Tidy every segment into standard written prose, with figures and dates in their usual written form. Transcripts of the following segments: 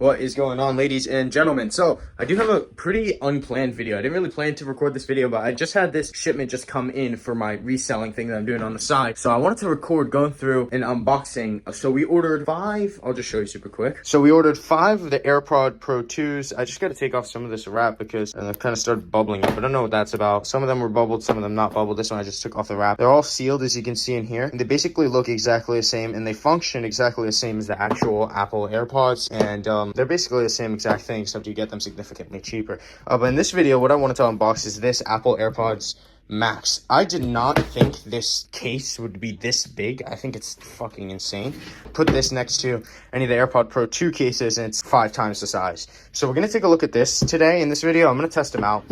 What is going on, ladies and gentlemen? So I do have a pretty unplanned video. I didn't really plan to record this video, but I just had this shipment just come in for my reselling thing that I'm doing on the side. So I wanted to record going through an unboxing. So we ordered 5, I'll just show you super quick. So we ordered 5 of the AirPod Pro 2s. I just got to take off some of this wrap because it kind of started bubbling up. I don't know what that's about. Some of them were bubbled, some of them not bubbled. This one I just took off the wrap. They're all sealed, as you can see in here. And they basically look exactly the same, and they function exactly the same as the actual Apple AirPods. And they're basically the same exact thing, except you get them significantly cheaper. But in this video, what I wanted to unbox is this Apple AirPods Max. I did not think this case would be this big. I think it's fucking insane. Put this next to any of the AirPod Pro 2 cases, and it's 5 times the size. So we're going to take a look at this today. In this video, I'm going to test them out.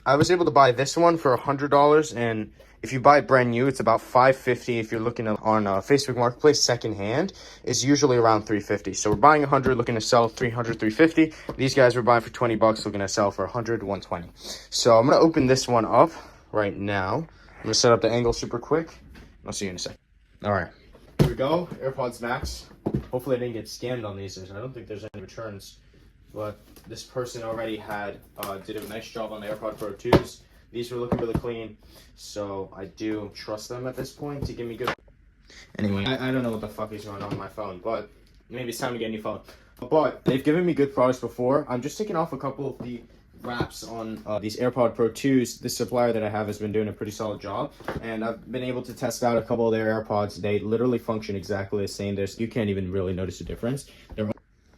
I was able to buy this one for $100, and if you buy it brand new, it's about $550. If you're looking on Facebook Marketplace, secondhand is usually around $350. So we're buying 100, looking to sell 300, 350. These guys were buying for $20, looking to sell for 100, 120. So I'm gonna open this one up right now. I'm gonna set up the angle super quick. I'll see you in a second. All right, here we go. AirPods Max. Hopefully I didn't get scammed on these. I don't think there's any returns, but this person already did a nice job on the AirPod Pro 2s. These were looking really clean, so I do trust them at this point to give me good. Anyway, I don't know what the fuck is going on with my phone, but maybe it's time to get a new phone. But they've given me good products before. I'm just taking off a couple of the wraps on these AirPod Pro 2s. This supplier that I have has been doing a pretty solid job, and I've been able to test out a couple of their AirPods. They literally function exactly the same. You can't even really notice a difference.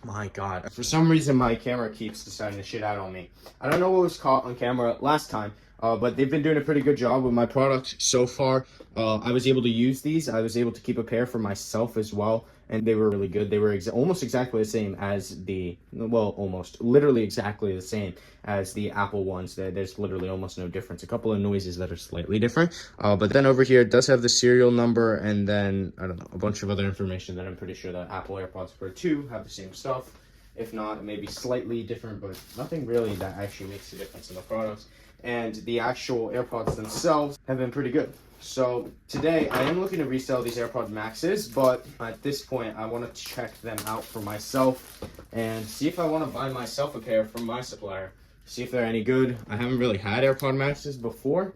My God, for some reason my camera keeps deciding to shit out on me. I don't know what was caught on camera last time, but they've been doing a pretty good job with my product so far. I was able to use these. I was able to keep a pair for myself as well, and they were really good. They were almost exactly the same as literally exactly the same as the Apple ones. There's literally almost no difference. A couple of noises that are slightly different, but then over here it does have the serial number, and then I don't know, a bunch of other information that I'm pretty sure that Apple AirPods Pro 2 have the same stuff. If not, it may be slightly different, but nothing really that actually makes a difference in the products. And the actual AirPods themselves have been pretty good. So today I am looking to resell these AirPod Maxes, but at this point I want to check them out for myself and see if I want to buy myself a pair from my supplier. See if they're any good. I haven't really had AirPod Maxes before,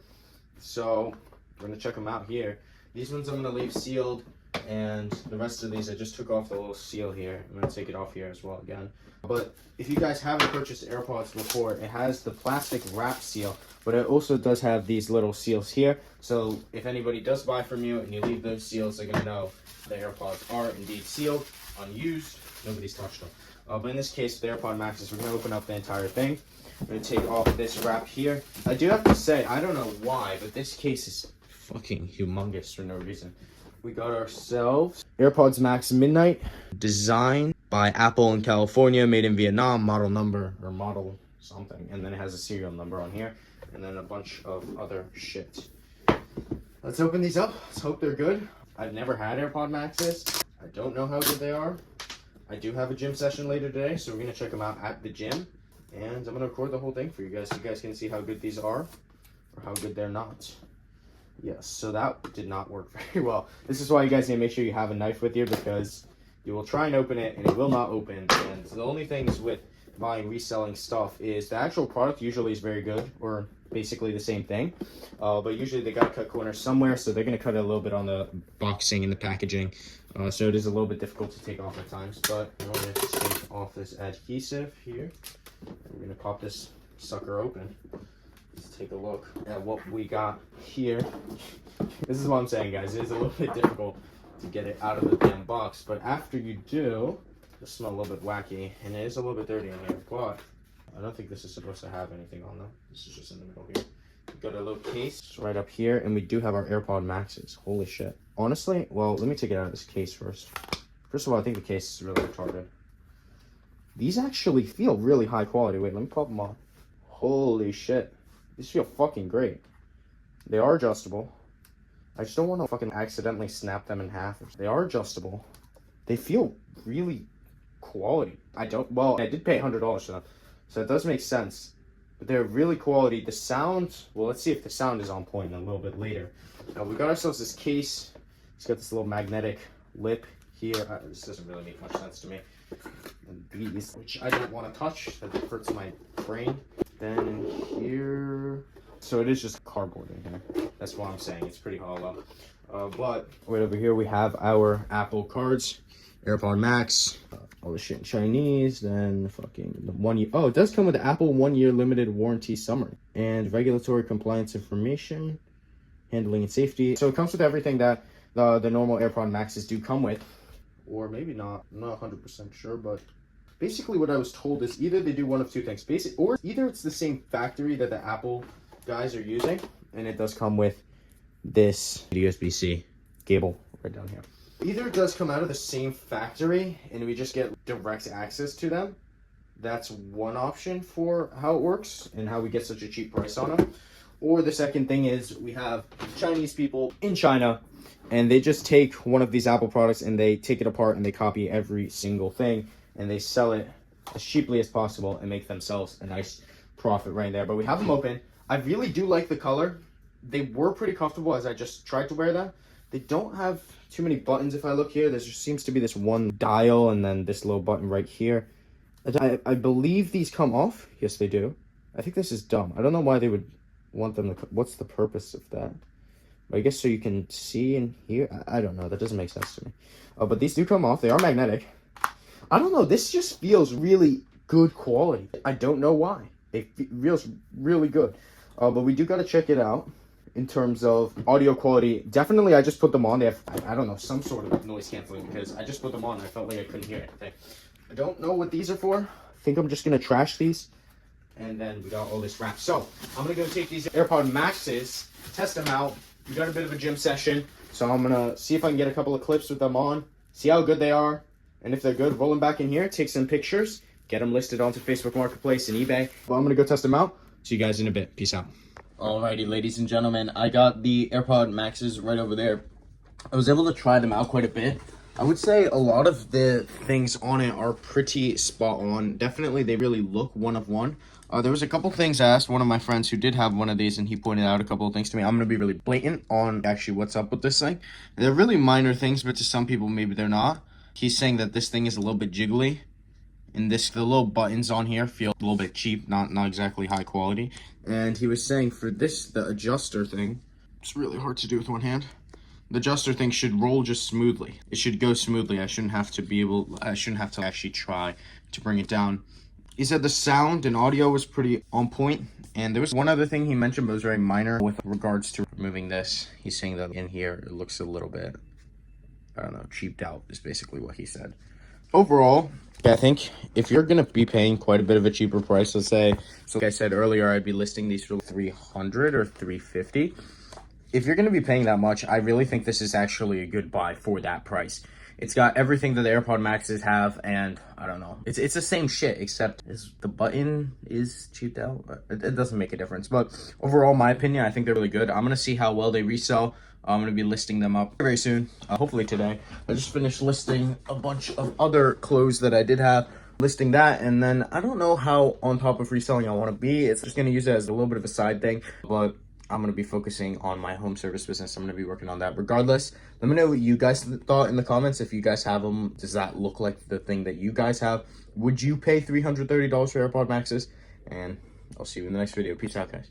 so we're going to check them out here. These ones I'm going to leave sealed, and the rest of these I just took off the little seal here. I'm going to take it off here as well again. But if you guys haven't purchased AirPods before, it has the plastic wrap seal, but it also does have these little seals here. So if anybody does buy from you and you leave those seals, they're going to know the AirPods are indeed sealed, unused, nobody's touched them. But in this case, the AirPod Maxes, we're going to open up the entire thing. I'm going to take off this wrap here. I do have to say, I don't know why, but this case is fucking humongous for no reason. We got ourselves AirPods Max Midnight, designed by Apple in California, made in Vietnam, model number or model something, and then it has a serial number on here, and then a bunch of other shit. Let's open these up. Let's hope they're good. I've never had AirPod Maxes. I don't know how good they are. I do have a gym session later today, so we're gonna check them out at the gym, and I'm gonna record the whole thing for you guys so you guys can see how good these are or how good they're not. Yes, so that did not work very well. This is why you guys need to make sure you have a knife with you, because you will try and open it and it will not open. And the only things with buying reselling stuff is the actual product usually is very good, or basically the same thing. But usually they gotta cut corners somewhere, so they're gonna cut it a little bit on the boxing and the packaging. So it is a little bit difficult to take off at times, but I'm going to take off this adhesive here. We're gonna pop this sucker open. Let's take a look at what we got here. This is what I'm saying, guys. It is a little bit difficult to get it out of the damn box, but after you do, it'll smell a little bit wacky, and it is a little bit dirty in here, but I don't think this is supposed to have anything on them. This is just in the middle here. We've got a little case right up here, and we do have our AirPod Maxes. Holy shit. Honestly, well, let me take it out of this case first. First of all, I think the case is really retarded. These actually feel really high quality. Wait, let me pop them off. Holy shit. These feel fucking great. They are adjustable. I just don't want to fucking accidentally snap them in half. They are adjustable. They feel really quality. I did pay $100 for them, so it does make sense. But they're really quality. The sound, well, let's see if the sound is on point a little bit later. Now, we got ourselves this case. It's got this little magnetic lip here. This doesn't really make much sense to me. And these, which I don't want to touch, that hurts my brain. Then in here, so it is just cardboard in here. That's what I'm saying, it's pretty hollow. But right over here we have our Apple cards, AirPod Max, all the shit in Chinese, then fucking the 1 year. Oh, it does come with the Apple 1 year limited warranty summary and regulatory compliance information, handling and safety. So it comes with everything that the normal AirPod Maxes do come with, or maybe not. I'm not 100% sure, but basically what I was told is either they do one of two things, or either it's the same factory that the Apple guys are using, and it does come with this USB-C cable right down here. Either it does come out of the same factory and we just get direct access to them. That's one option for how it works and how we get such a cheap price on them. Or the second thing is we have Chinese people in China and they just take one of these Apple products and they take it apart and they copy every single thing and they sell it as cheaply as possible and make themselves a nice profit right there. But we have them open. I really do like the color. They were pretty comfortable as I just tried to wear them. They don't have too many buttons. If I look here, there just seems to be this one dial and then this little button right here. I believe these come off. Yes, they do. I think this is dumb. I don't know why they would want them to. What's the purpose of that? I guess so you can see and hear. I don't know. That doesn't make sense to me. But these do come off. They are magnetic. I don't know. This just feels really good quality. I don't know why. It feels really good. But we do got to check it out. In terms of audio quality, definitely I just put them on. They have, I don't know, some sort of noise canceling because I just put them on and I felt like I couldn't hear anything. I don't know what these are for. I think I'm just going to trash these. And then we got all this wrap. So I'm going to go take these AirPod Maxes, test them out. We got a bit of a gym session. So I'm going to see if I can get a couple of clips with them on, see how good they are. And if they're good, roll them back in here, take some pictures, get them listed onto Facebook Marketplace and eBay. Well, I'm going to go test them out. See you guys in a bit. Peace out. Alrighty, ladies and gentlemen, I got the AirPod Maxes right over there. I was able to try them out quite a bit. I would say a lot of the things on it are pretty spot on. Definitely, they really look one of one. There was a couple things I asked one of my friends who did have one of these, and he pointed out a couple of things to me. I'm going to be really blatant on actually what's up with this thing. They're really minor things, but to some people, maybe they're not. He's saying that this thing is a little bit jiggly. And the little buttons on here feel a little bit cheap, not exactly high quality. And he was saying for this, the adjuster thing, it's really hard to do with one hand. The adjuster thing should roll just smoothly. It should go smoothly. I shouldn't have to actually try to bring it down. He said the sound and audio was pretty on point. And there was one other thing he mentioned, but it was very minor with regards to removing this. He's saying that in here, it looks a little bit, I don't know, cheaped out is basically what he said. Overall, I think if you're going to be paying quite a bit of a cheaper price, let's say, so like I said earlier, I'd be listing these for $300 or $350. If you're going to be paying that much, I really think this is actually a good buy for that price. It's got everything that the AirPod Maxes have, and I don't know. It's the same shit, except the button is cheaped out. It doesn't make a difference. But overall, my opinion, I think they're really good. I'm going to see how well they resell. I'm going to be listing them up very soon, hopefully today. I just finished listing a bunch of other clothes that I did have, listing that, and then I don't know how on top of reselling I want to be. It's just going to use it as a little bit of a side thing, but I'm going to be focusing on my home service business. I'm going to be working on that regardless. Let me know what you guys thought in the comments. If you guys have them, does that look like the thing that you guys have? Would you pay $330 for AirPod Maxes? And I'll see you in the next video. Peace out, guys.